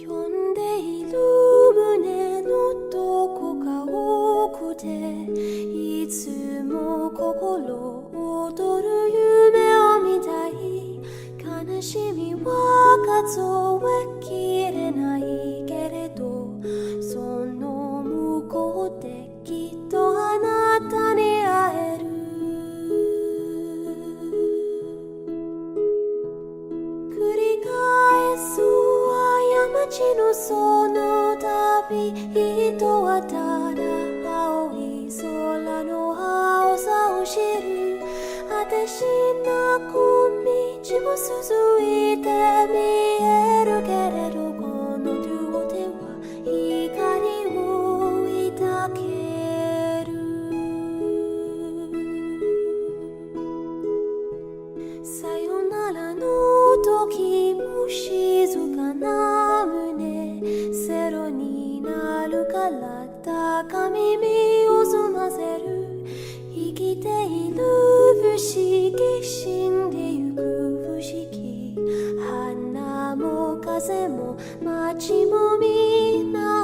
読んでいる胸のどこか奥でいつも心躍る夢を見たい。悲しみは数えきれないけれど、その向こうできっとあなたに会える。繰り返す過ちのその旅、人はただ青い空の青さを知る。果てしなく道を続いて見えるけれど、この両手は怒りを抱ける。さよならの時も静かな胸、ゼロになるから高耳を澄ませる。生きている不思議、死んでゆく不思議、花も風も街もみんな